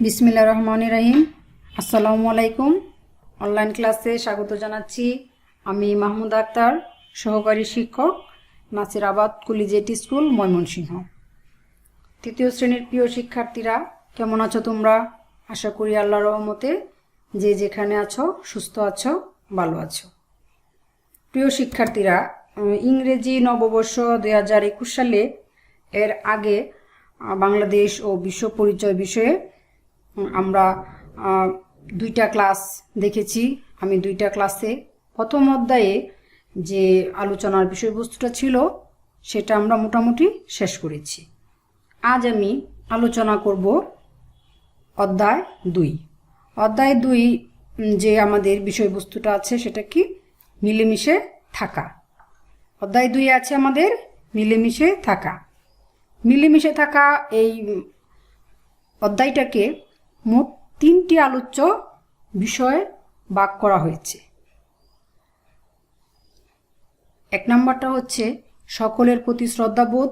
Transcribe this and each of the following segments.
বিসমিল্লাহির রহমানির রহিম। আসসালামু আলাইকুম। অনলাইন ক্লাসে স্বাগত জানাচ্ছি। আমি মাহমুদা আক্তার, সহকারী শিক্ষক, নাসিরাবাদ কলেজিয়েট স্কুল, ময়মনসিংহ। তৃতীয় শ্রেণীর প্রিয় শিক্ষার্থীরা, কেমন আছো তোমরা? আশা করি আল্লাহর রহমতে যে যেখানে আছো সুস্থ আছো, ভালো আছো। প্রিয় শিক্ষার্থীরা, ইংরেজি নববর্ষ 2021 সালে এর আগে বাংলাদেশ ও বিশ্ব পরিচয় বিষয়ে আমরা দুইটা ক্লাস দেখেছি। আমি দুইটা ক্লাসে প্রথম অধ্যায়ে যে আলোচনার বিষয়বস্তুটা ছিল সেটা আমরা মোটামুটি শেষ করেছি। আজ আমি আলোচনা করব অধ্যায় 2। অধ্যায় 2 যে আমাদের বিষয়বস্তুটা আছে সেটা কি? মিলেমিশে থাকা। অধ্যায় 2 আছে আমাদের মিলেমিশে থাকা। মিলেমিশে থাকা এই অধ্যায়টাকে মোট 3টি আলোচ্য বিষয়ে ভাগ করা হয়েছে। 1 নম্বরটা হচ্ছে সকলের প্রতি শ্রদ্ধাবোধ।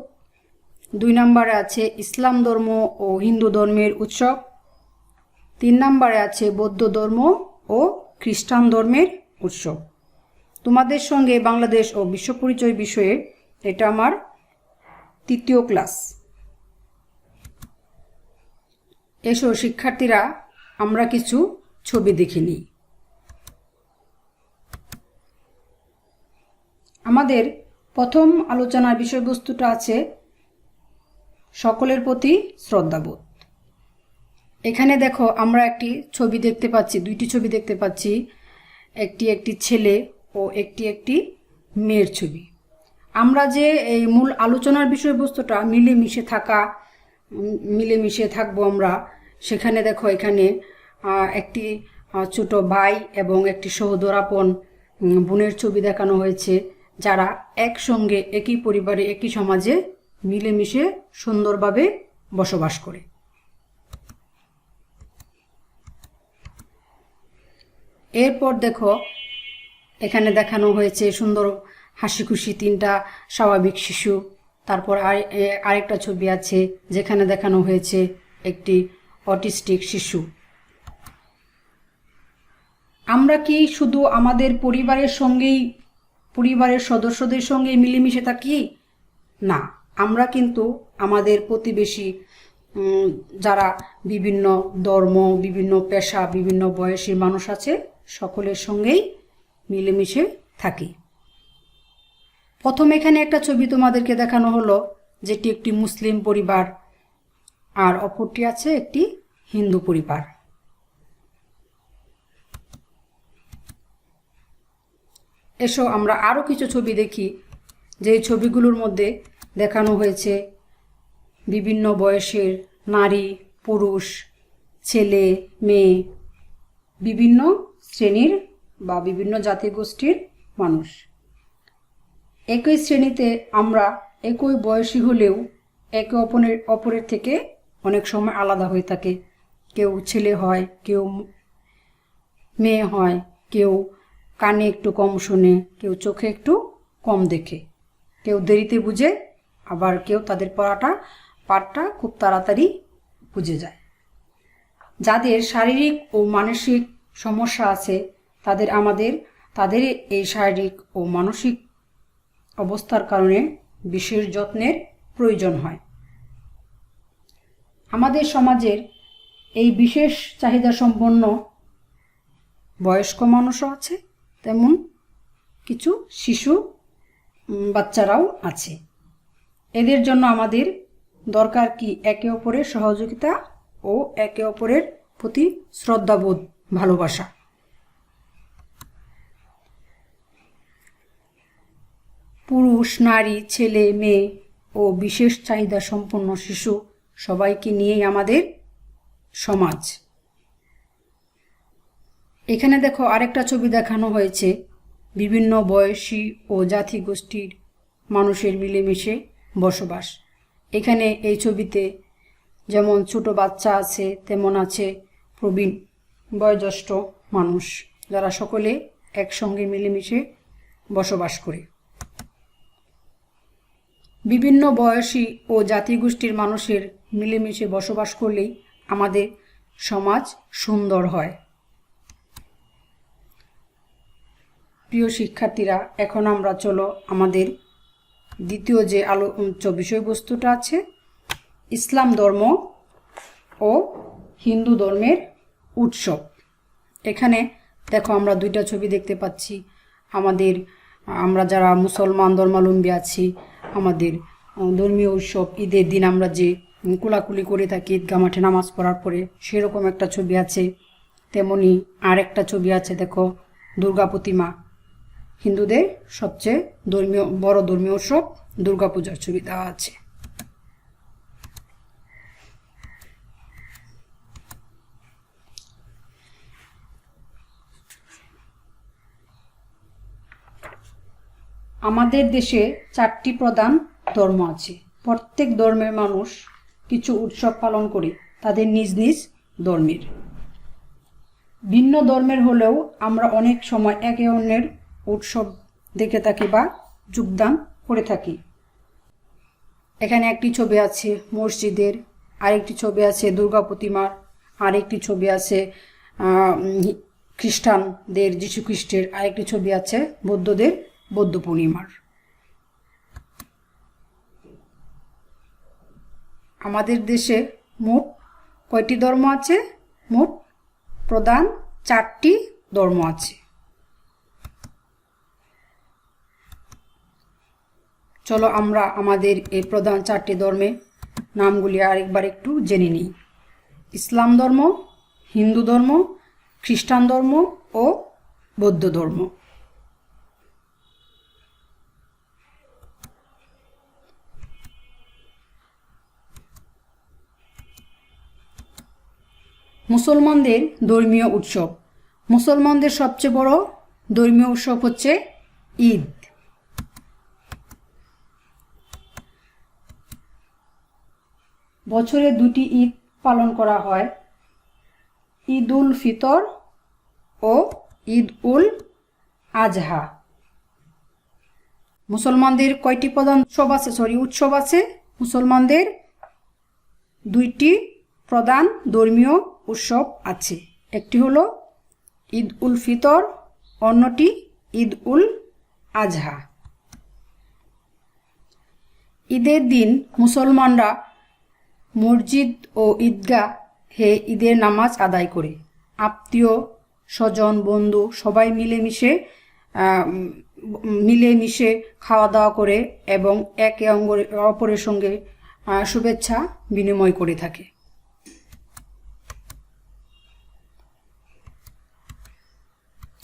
2 নম্বরে আছে ইসলাম ধর্ম ও হিন্দু ধর্মের উৎসব। 3 নম্বরে আছে বৌদ্ধ ধর্ম ও খ্রিস্টান ধর্মের উৎসব। তোমাদের সঙ্গে বাংলাদেশ ও বিশ্ব পরিচয় বিষয়ে এটা আমার 3য় ক্লাস। এসো শিক্ষার্থীরা, আমরা কিছু ছবি দেখে নিই। আমাদের প্রথম আলোচনার বিষয়বস্তুটা আছে সকলের প্রতি শ্রদ্ধাবোধ। এখানে দেখো আমরা একটি ছবি দেখতে পাচ্ছি, 2টি ছবি দেখতে পাচ্ছি। একটি ছেলে ও একটি মেয়ের ছবি। আমরা যে এই মূল আলোচনার বিষয়বস্তুটা মিলেমিশে থাকা, মিলেমিশে থাকবো আমরা, সেখানে দেখো এখানে একটি ছোট ভাই এবং একটি সহোদরাপন বোনের ছবি দেখানো হয়েছে, যারা একসঙ্গে একই পরিবারে একই সমাজে মিলেমিশে সুন্দরভাবে বসবাস করে। এরপর দেখো এখানে দেখানো হয়েছে সুন্দর হাসি খুশি 3টা স্বাভাবিক শিশু। তারপর আরেকটা ছবি আছে যেখানে দেখানো হয়েছে একটি অটিস্টিক শিশু। আমরা কি শুধু আমাদের পরিবারের সদস্যদের সঙ্গেই মিলেমিশে থাকি? না, আমরা কিন্তু আমাদের প্রতিবেশী যারা বিভিন্ন ধর্ম, বিভিন্ন পেশা, বিভিন্ন বয়সী মানুষ আছে, সকলের সঙ্গেই মিলেমিশে থাকি। প্রথম এখানে একটা ছবি তোমাদেরকে দেখানো হলো, যেটি একটি মুসলিম পরিবার, আর অপরটি আছে একটি হিন্দু পরিবার। এসো আমরা আরো কিছু ছবি দেখি। যে ছবিগুলোর মধ্যে দেখানো হয়েছে বিভিন্ন বয়সের নারী, পুরুষ, ছেলে, মেয়ে, বিভিন্ন শ্রেণীর বা বিভিন্ন জাতিগোষ্ঠীর মানুষ। একই শ্রেণীতে আমরা একই বয়সী হলেও একে অপরের থেকে অনেক সময় আলাদা হয়ে থাকে। কেউ ছেলে হয়, কেউ মেয়ে হয়, কেউ কানে একটু কম শোনে, কেউ চোখে একটু কম দেখে, কেউ দেরিতে বুঝে, আবার কেউ তাদের পাঠটা খুব তাড়াতাড়ি বুঝে যায়। যাদের শারীরিক ও মানসিক সমস্যা আছে তাদের এই শারীরিক ও মানসিক অবস্থার কারণে বিশেষ যত্নের প্রয়োজন হয়। আমাদের সমাজের এই বিশেষ চাহিদা সম্পন্ন বয়স্ক মানুষও আছে, তেমন কিছু শিশু বাচ্চারাও আছে। এদের জন্য আমাদের দরকার কি? একে অপরের সহযোগিতা ও একে অপরের প্রতি শ্রদ্ধাবোধ, ভালোবাসা। পুরুষ, নারী, ছেলে, মেয়ে ও বিশেষ চাহিদা সম্পন্ন শিশু সবাইকে নিয়েই আমাদের সমাজ। এখানে দেখো আরেকটা ছবি দেখানো হয়েছে বিভিন্ন বয়সী ও জাতিগোষ্ঠীর মানুষের মিলেমিশে বসবাস। এখানে এই ছবিতে যেমন ছোট বাচ্চা আছে, তেমন আছে প্রবীণ বয়োজ্যেষ্ঠ মানুষ, যারা সকলে একসঙ্গে মিলেমিশে বসবাস করে। বিভিন্ন বয়সী ও জাতিগোষ্ঠীর মানুষের মিলেমিশে বসবাস করলেই আমাদের সমাজ সুন্দর হয়। প্রিয় শিক্ষার্থীরা, এখন আমরা চলো আমাদের দ্বিতীয় যে আলোচ্য বিষয়বস্তুটা আছে, ইসলাম ধর্ম ও হিন্দু ধর্মের উৎসব। এখানে দেখো আমরা দুইটা ছবি দেখতে পাচ্ছি। আমরা যারা মুসলমান ধর্মাবলম্বী আছি, আমাদের ধর্মীয় উৎসব ঈদের দিন আমরা যে কুলাকুলি করে থাকি ঈদগাহ মাঠে নামাজ পড়ার পরে, সেরকম একটা ছবি আছে। তেমনি আর একটা ছবি আছে, দেখো দুর্গা প্রতিমা। হিন্দুদের সবচেয়ে বড় ধর্মীয় উৎসব দুর্গাপূজার ছবি দেওয়া আছে। আমাদের দেশে 4টি প্রধান ধর্ম আছে। প্রত্যেক ধর্মের মানুষ কিছু উৎসব পালন করে তাদের নিজ নিজ ধর্মের। ভিন্ন ধর্মের হলেও আমরা অনেক সময় একে অন্যের উৎসব দেখে থাকি বা যোগদান করে থাকি। এখানে একটি ছবি আছে মসজিদের, আরেকটি ছবি আছে দুর্গা প্রতিমার, আরেকটি ছবি আছে খ্রিস্টানদের যীশু খ্রিস্টের, আরেকটি ছবি আছে বৌদ্ধদের বৌদ্ধ পূর্ণিমার। আমাদের দেশে মোট কয়টি ধর্ম আছে? মোট প্রধান 4টি ধর্ম আছে। চলো আমরা আমাদের এই প্রধান 4টি ধর্মের নামগুলি আরেকবার একটু জেনে নিই। ইসলাম ধর্ম, হিন্দু ধর্ম, খ্রিস্টান ধর্ম ও বৌদ্ধ ধর্ম। মুসলমানদের ধর্মীয় উৎসব। মুসলমানদের সবচেয়ে বড় ধর্মীয় উৎসব হচ্ছে ঈদ। বছরে 2টি ঈদ পালন করা হয়, ঈদ উল ফিতর ও ঈদ উল আজহা। মুসলমানদের কয়টি প্রধান উৎসব আছে? মুসলমানদের 2টি প্রধান ধর্মীয় উৎসব আছে। একটি হলো ঈদ উল ফিতর, অন্যটি ঈদ উল আজহা। ঈদের দিন মুসলমানরা মসজিদ ও ঈদগাহে ঈদের নামাজ আদায় করে আত্মীয় স্বজন বন্ধু সবাই মিলেমিশে খাওয়া দাওয়া করে এবং একে অপরের সঙ্গে শুভেচ্ছা বিনিময় করে থাকে।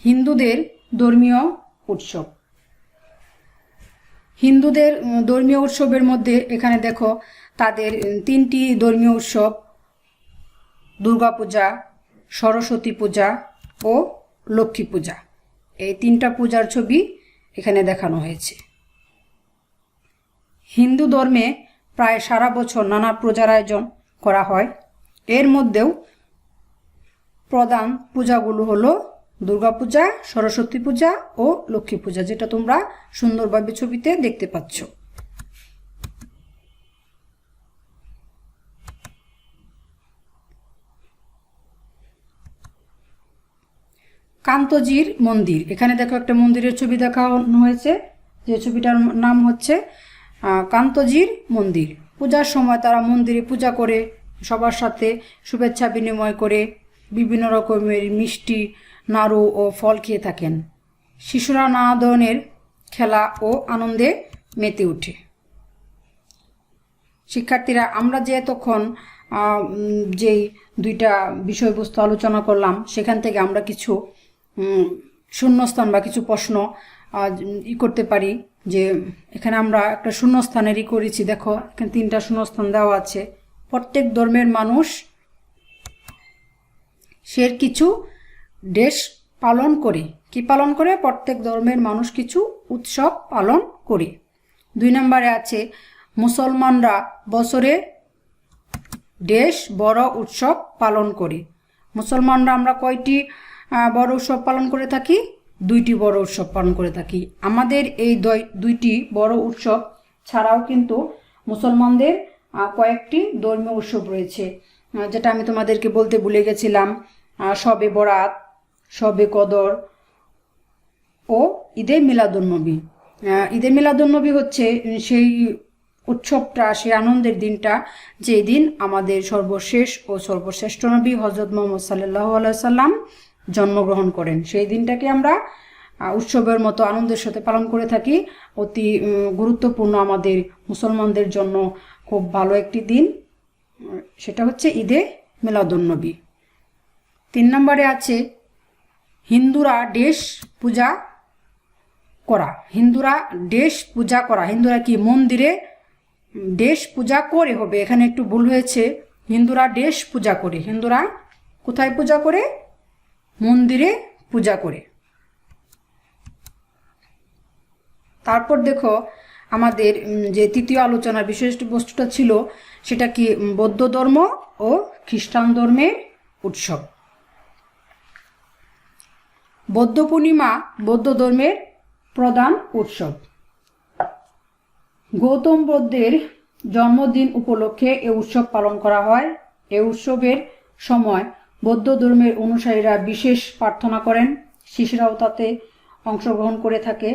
হিন্দুদের ধর্মীয় উৎসব। হিন্দুদের ধর্মীয় উৎসবের মধ্যে এখানে দেখো তাদের 3টি ধর্মীয় উৎসব, দুর্গাপূজা, সরস্বতী পূজা ও লক্ষ্মী পূজা। এই 3টা পূজার ছবি এখানে দেখানো হয়েছে। হিন্দু ধর্মে প্রায় সারা বছর নানা পূজার আয়োজন করা হয়। এর মধ্যেও প্রধান পূজাগুলো হলো দুর্গাপূজা, সরস্বতী পূজা ও লক্ষ্মী পূজা, যেটা তোমরা সুন্দরভাবে ছবিতে দেখতে পাচ্ছ। কান্তজির মন্দির। এখানে দেখো একটা মন্দিরের ছবি দেখানো হয়েছে, যে ছবিটার নাম হচ্ছে কান্তজির মন্দির। পূজার সময় তারা মন্দিরে পূজা করে সবার সাথে শুভেচ্ছা বিনিময় করে বিভিন্ন রকমের মিষ্টি, নাড়ু ও ফল খেয়ে থাকেন। শিশুরা নানা ধরনের খেলা ও আনন্দে মেতে ওঠে। শিক্ষার্থীরা, আমরা যে এতক্ষণ যেই 2টা বিষয়বস্তু আলোচনা করলাম, সেখান থেকে আমরা কিছু শূন্যস্থান বা কিছু প্রশ্ন করতে পারি। যে এখানে আমরা একটা শূন্যস্থানেরই করেছি। দেখো এখানে 3টা শূন্যস্থান দেওয়া আছে। প্রত্যেক ধর্মের মানুষ সে কিছু দেশ পালন করে। কি পালন করে? প্রত্যেক ধর্মের মানুষ কিছু উৎসব পালন করে। 2 নম্বরে আছে মুসলমানরা বছরে দেশ বড় উৎসব পালন করে। মুসলমানরা আমরা কয়টি বড় উৎসব পালন করে থাকি? 2টি বড় উৎসব পালন করে থাকি। আমাদের এই 2টি বড় উৎসব ছাড়াও কিন্তু মুসলমানদের কয়েকটি ধর্মীয় উৎসব রয়েছে। যেটা আমি তোমাদেরকে বলতে ভুলে গেছিলাম, শবে বরাত, শবে কদর ও ঈদে মিলাদুন্নবী। ঈদে মিলাদুন্নবী হচ্ছে সেই উৎসবটা, সেই আনন্দের দিনটা, যেই দিন আমাদের সর্বশেষ ও সর্বশ্রেষ্ঠ নবী হজরত মুহাম্মদ সাল্লাল্লাহু আলাইহি সাল্লাম জন্মগ্রহণ করেন। সেই দিনটাকে আমরা উৎসবের মতো আনন্দের সাথে পালন করে থাকি। অতি গুরুত্বপূর্ণ আমাদের মুসলমানদের জন্য খুব ভালো একটি দিন, সেটা হচ্ছে ঈদে মিলাদুন্নবী। 3 নম্বরে আছে হিন্দুরা দেশ পূজা করা। হিন্দুরা দেশ পূজা করা, হিন্দুরা কি মন্দিরে দেশ পূজা করে হবে, এখানে একটু ভুল হয়েছে। হিন্দুরা দেশ পূজা করে, হিন্দুরা কোথায় পূজা করে? মন্দিরে পূজা করে। তারপর দেখো আমাদের যে তৃতীয় আলোচনার বিষয়বস্তুটা ছিল সেটা কি? বৌদ্ধ ধর্ম ও খ্রিস্টান ধর্মের উৎসব। বৌদ্ধ পূর্ণিমা বৌদ্ধ ধর্মের প্রধান উৎসব। গৌতম বুদ্ধের জন্মদিন উপলক্ষে এ উৎসব পালন করা হয়। এ উৎসবের সময় বৌদ্ধ ধর্মের অনুসারীরা বিশেষ প্রার্থনা করেন, শিশুরাও তাতে অংশগ্রহণ করে থাকে।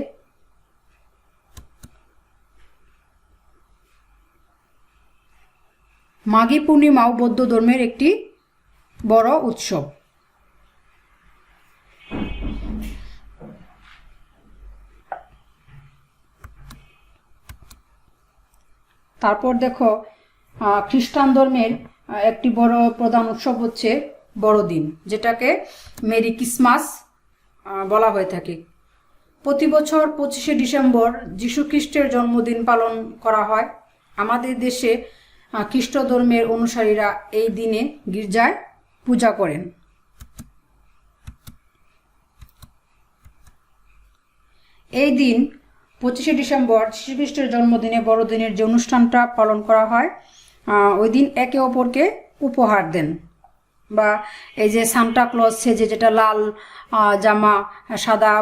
মাঘী পূর্ণিমাও বৌদ্ধ ধর্মের একটি বড় উৎসব। তারপর দেখো খ্রিস্টান ধর্মের একটি বড় প্রধান উৎসব হচ্ছে বড়দিন, যেটাকে মেরি ক্রিসমাস বলা হয়ে থাকে। প্রতি বছর 25শে ডিসেম্বর যীশু খ্রিস্টের জন্মদিন পালন করা হয়। আমাদের দেশে খ্রিস্ট ধর্মের অনুসারীরা এই দিনে গির্জায় পূজা করেন। এই দিন 25শে ডিসেম্বর যীশু খ্রিস্টের জন্মদিনে বড়দিনের যে অনুষ্ঠানটা পালন করা হয়, ওই দিন একে অপরকে উপহার দেন, বা এই যে সান্টা ক্লজ সেজে, যেটা লাল জামা, সাদা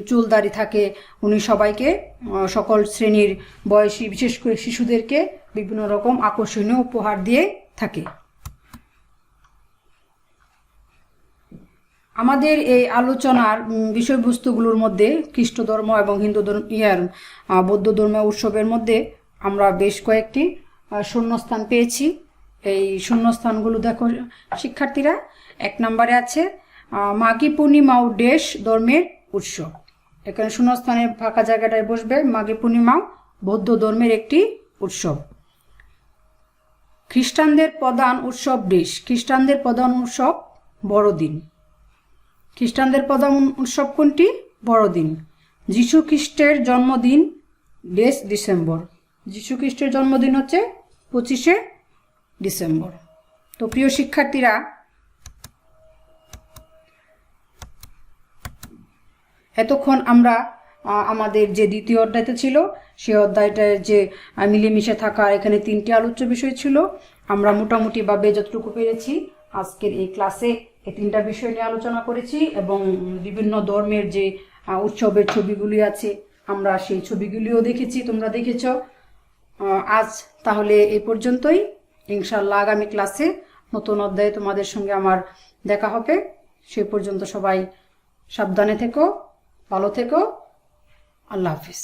চুলদারি থাকে, উনি সবাইকে, সকল শ্রেণীর বয়সী বিশেষ করে শিশুদেরকে বিভিন্ন রকম আকর্ষণীয় উপহার দিয়ে থাকে। আমাদের এই আলোচনার বিষয়বস্তুগুলোর মধ্যে খ্রিস্ট ধর্ম এবং হিন্দু ধর্ম বৌদ্ধ ধর্মের উৎসবের মধ্যে আমরা বেশ কয়েকটি শূন্যস্থান পেয়েছি। এই শূন্যস্থানগুলো দেখো শিক্ষার্থীরা। 1 নম্বরে আছে মাঘী পূর্ণিমাও দেশ ধর্মের উৎসব। এখানে শূন্যস্থানের ফাঁকা জায়গাটায় বসবে মাঘী পূর্ণিমাও বৌদ্ধ ধর্মের একটি উৎসব। খ্রিস্টানদের প্রধান উৎসব দেশ। খ্রিস্টানদের প্রধান উৎসব বড়দিন। খ্রিস্টানদের প্রধান উৎসব কোনটি? বড়দিন। যীশু খ্রিস্টের জন্মদিন দেশ ডিসেম্বর। যীশু খ্রিস্টের জন্মদিন হচ্ছে 25শে ডিসেম্বর। তো প্রিয় শিক্ষার্থীরা, এতক্ষণ আমরা আমাদের যে দ্বিতীয় অধ্যায়টা ছিল, সেই অধ্যায়টায় যে মিলেমিশে থাকা, এখানে 3টি আলোচ্য বিষয় ছিল। আমরা মোটামুটিভাবে যতটুকু পেরেছি আজকের এই ক্লাসে এই 3টা বিষয় নিয়ে আলোচনা করেছি, এবং বিভিন্ন ধর্মের যে উৎসবের ছবিগুলি আছে আমরা সেই ছবিগুলিও দেখেছি, তোমরা দেখেছ। আজ তাহলে এই পর্যন্তই। ইনশাআল্লাহ আগামী ক্লাসে নতুন অধ্যায়ে তোমাদের সঙ্গে আমার দেখা হবে। সেই পর্যন্ত সবাই সাবধানে থেকো, ভালো থেকো। আল্লাহ হাফিজ।